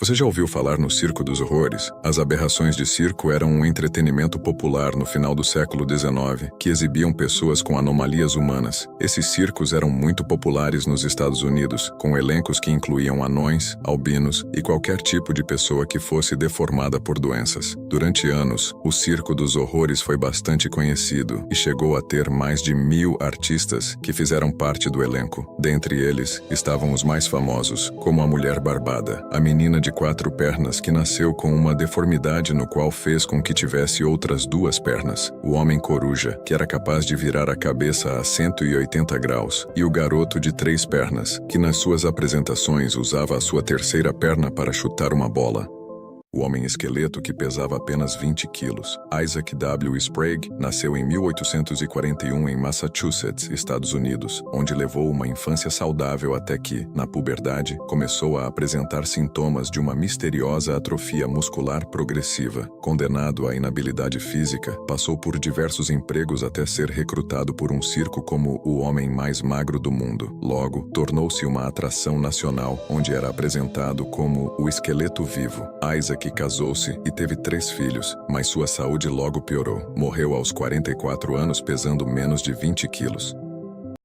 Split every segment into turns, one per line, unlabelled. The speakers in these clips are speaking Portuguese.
Você já ouviu falar no Circo dos Horrores? As aberrações de circo eram um entretenimento popular no final do século XIX, que exibiam pessoas com anomalias humanas. Esses circos eram muito populares nos Estados Unidos, com elencos que incluíam anões, albinos e qualquer tipo de pessoa que fosse deformada por doenças. Durante anos, o Circo dos Horrores foi bastante conhecido e chegou a ter mais de 1000 artistas que fizeram parte do elenco. Dentre eles, estavam os mais famosos, como a Mulher Barbada, a menina de 4 pernas que nasceu com uma deformidade no qual fez com que tivesse outras 2 pernas, o Homem Coruja, que era capaz de virar a cabeça a 180 graus, e o Garoto de 3 pernas, que nas suas apresentações usava a sua terceira perna para chutar uma bola. O Homem Esqueleto, que pesava apenas 20 quilos. Isaac W. Sprague nasceu em 1841 em Massachusetts, Estados Unidos, onde levou uma infância saudável até que, na puberdade, começou a apresentar sintomas de uma misteriosa atrofia muscular progressiva. Condenado à inabilidade física, passou por diversos empregos até ser recrutado por um circo como o homem mais magro do mundo. Logo, tornou-se uma atração nacional, onde era apresentado como o esqueleto vivo. Isaac casou-se e teve 3 filhos, mas sua saúde logo piorou. Morreu aos 44 anos pesando menos de 20 quilos.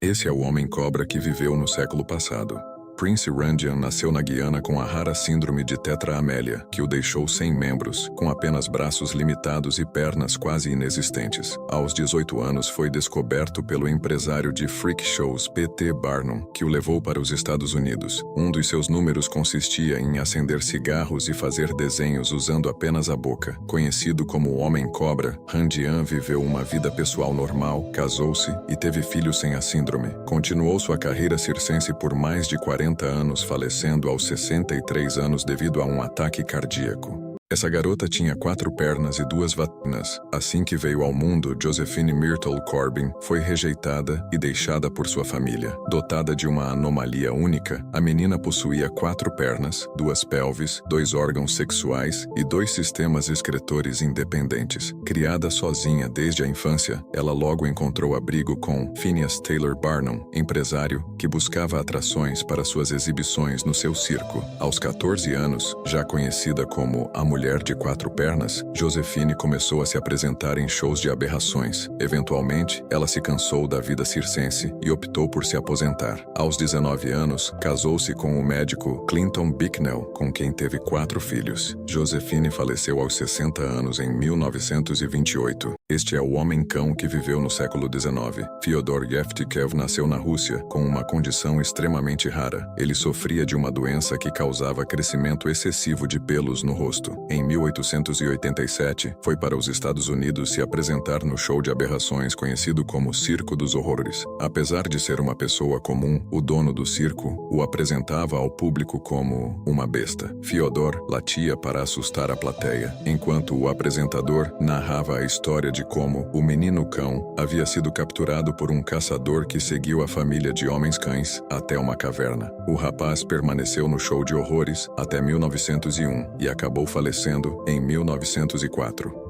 Esse é o Homem-Cobra que viveu no século passado. Prince Randian nasceu na Guiana com a rara síndrome de tetra-amélia, que o deixou sem membros, com apenas braços limitados e pernas quase inexistentes. Aos 18 anos foi descoberto pelo empresário de freak shows P.T. Barnum, que o levou para os Estados Unidos. Um dos seus números consistia em acender cigarros e fazer desenhos usando apenas a boca. Conhecido como o Homem-Cobra, Randian viveu uma vida pessoal normal, casou-se e teve filhos sem a síndrome. Continuou sua carreira circense por mais de 40 anos, falecendo aos 63 anos devido a um ataque cardíaco. Essa garota tinha 4 pernas e 2 vaginas. Assim que veio ao mundo, Josephine Myrtle Corbin foi rejeitada e deixada por sua família. Dotada de uma anomalia única, a menina possuía 4 pernas, 2 pelvis, 2 órgãos sexuais e 2 sistemas excretores independentes. Criada sozinha desde a infância, ela logo encontrou abrigo com Phineas Taylor Barnum, empresário que buscava atrações para suas exibições no seu circo. Aos 14 anos, já conhecida como a Mulher de 4 pernas, Josephine começou a se apresentar em shows de aberrações. Eventualmente, ela se cansou da vida circense e optou por se aposentar. Aos 19 anos, casou-se com o médico Clinton Bicknell, com quem teve 4 filhos. Josephine faleceu aos 60 anos em 1928. Este é o Homem-Cão que viveu no século XIX. Fyodor Yevtikev nasceu na Rússia, com uma condição extremamente rara. Ele sofria de uma doença que causava crescimento excessivo de pelos no rosto. Em 1887, foi para os Estados Unidos se apresentar no show de aberrações conhecido como Circo dos Horrores. Apesar de ser uma pessoa comum, o dono do circo o apresentava ao público como uma besta. Fyodor latia para assustar a plateia, enquanto o apresentador narrava a história de como o menino cão havia sido capturado por um caçador que seguiu a família de homens-cães até uma caverna. O rapaz permaneceu no show de horrores até 1901 e acabou falecendo em 1904.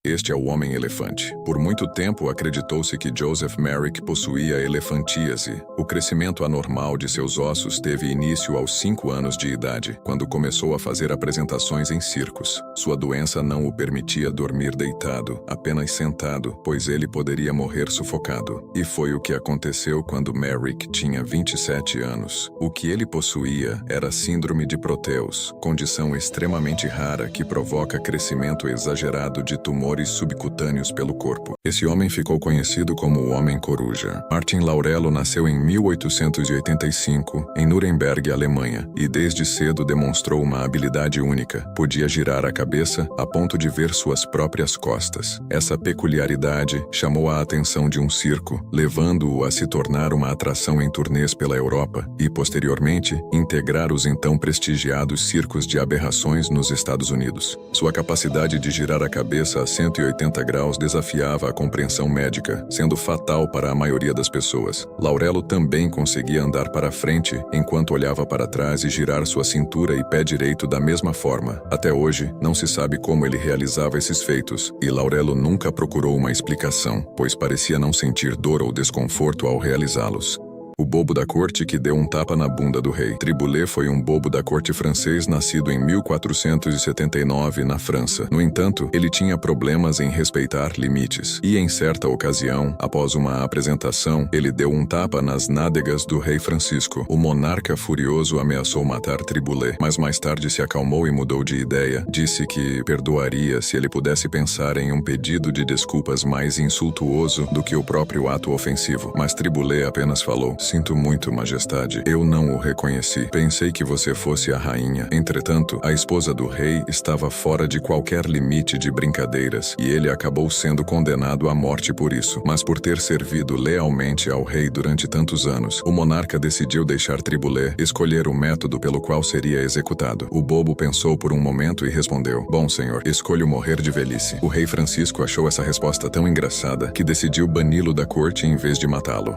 Este é o Homem-Elefante. Por muito tempo acreditou-se que Joseph Merrick possuía elefantíase. O crescimento anormal de seus ossos teve início aos 5 anos de idade, quando começou a fazer apresentações em circos. Sua doença não o permitia dormir deitado, apenas sentado, pois ele poderia morrer sufocado. E foi o que aconteceu quando Merrick tinha 27 anos. O que ele possuía era síndrome de Proteus, condição extremamente rara que provoca crescimento exagerado de tumores subcutâneos pelo corpo. Esse homem ficou conhecido como o Homem Coruja. Martin Laurello nasceu em 1885, em Nuremberg, Alemanha, e desde cedo demonstrou uma habilidade única. Podia girar a cabeça a ponto de ver suas próprias costas. Essa peculiaridade chamou a atenção de um circo, levando-o a se tornar uma atração em turnês pela Europa e, posteriormente, integrar os então prestigiados circos de aberrações nos Estados Unidos. Sua capacidade de girar a cabeça a 180 graus desafiava a compreensão médica, sendo fatal para a maioria das pessoas. Laurello também conseguia andar para frente enquanto olhava para trás e girar sua cintura e pé direito da mesma forma. Até hoje, não se sabe como ele realizava esses feitos, e Laurello nunca procurou uma explicação, pois parecia não sentir dor ou desconforto ao realizá-los. O bobo da corte que deu um tapa na bunda do rei. Triboulet foi um bobo da corte francês nascido em 1479 na França. No entanto, ele tinha problemas em respeitar limites. E em certa ocasião, após uma apresentação, ele deu um tapa nas nádegas do rei Francisco. O monarca furioso ameaçou matar Triboulet, mas mais tarde se acalmou e mudou de ideia. Disse que perdoaria se ele pudesse pensar em um pedido de desculpas mais insultuoso do que o próprio ato ofensivo. Mas Triboulet apenas falou: "Sinto muito, majestade. Eu não o reconheci. Pensei que você fosse a rainha." Entretanto, a esposa do rei estava fora de qualquer limite de brincadeiras, e ele acabou sendo condenado à morte por isso. Mas por ter servido lealmente ao rei durante tantos anos, o monarca decidiu deixar Triboulet escolher o método pelo qual seria executado. O bobo pensou por um momento e respondeu: "Bom, senhor, escolho morrer de velhice." O rei Francisco achou essa resposta tão engraçada que decidiu bani-lo da corte em vez de matá-lo.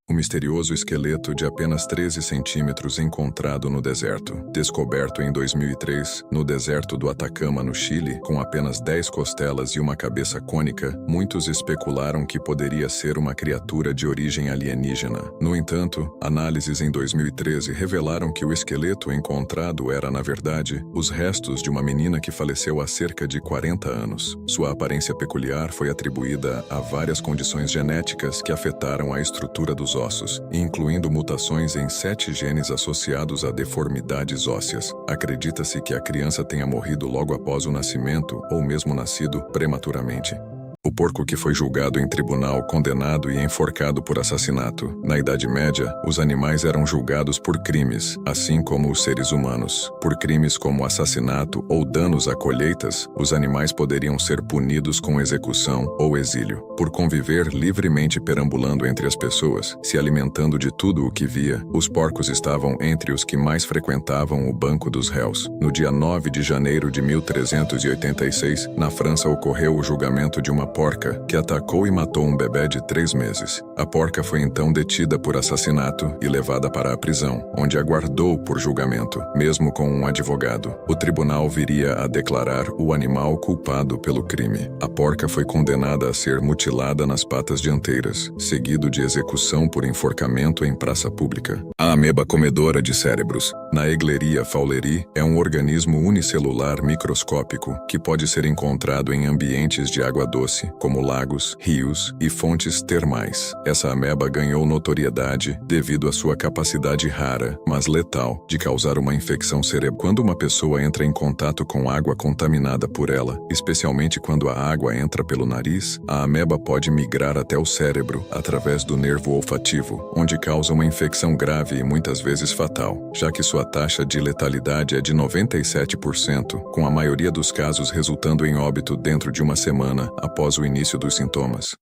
O misterioso esqueleto de apenas 13 centímetros encontrado no deserto. Descoberto em 2003, no deserto do Atacama, no Chile, com apenas 10 costelas e uma cabeça cônica, muitos especularam que poderia ser uma criatura de origem alienígena. No entanto, análises em 2013 revelaram que o esqueleto encontrado era, na verdade, os restos de uma menina que faleceu há cerca de 40 anos. Sua aparência peculiar foi atribuída a várias condições genéticas que afetaram a estrutura dos ossos, incluindo mutações em 7 genes associados a deformidades ósseas. Acredita-se que a criança tenha morrido logo após o nascimento ou mesmo nascido prematuramente. O porco que foi julgado em tribunal, condenado e enforcado por assassinato. Na Idade Média, os animais eram julgados por crimes, assim como os seres humanos. Por crimes como assassinato ou danos a colheitas, os animais poderiam ser punidos com execução ou exílio. Por conviver livremente perambulando entre as pessoas, se alimentando de tudo o que via, os porcos estavam entre os que mais frequentavam o banco dos réus. No dia 9 de janeiro de 1386, na França ocorreu o julgamento de uma porca que atacou e matou um bebê de 3 meses. A porca foi então detida por assassinato e levada para a prisão, onde aguardou por julgamento, mesmo com um advogado. O tribunal viria a declarar o animal culpado pelo crime. A porca foi condenada a ser mutilada nas patas dianteiras, seguido de execução por enforcamento em praça pública. A ameba comedora de cérebros, Naegleria fowleri, é um organismo unicelular microscópico que pode ser encontrado em ambientes de água doce, como lagos, rios e fontes termais. Essa ameba ganhou notoriedade devido à sua capacidade rara, mas letal, de causar uma infecção cerebral. Quando uma pessoa entra em contato com água contaminada por ela, especialmente quando a água entra pelo nariz, a ameba pode migrar até o cérebro através do nervo olfativo, onde causa uma infecção grave e muitas vezes fatal, já que sua taxa de letalidade é de 97%, com a maioria dos casos resultando em óbito dentro de uma semana após o início dos sintomas.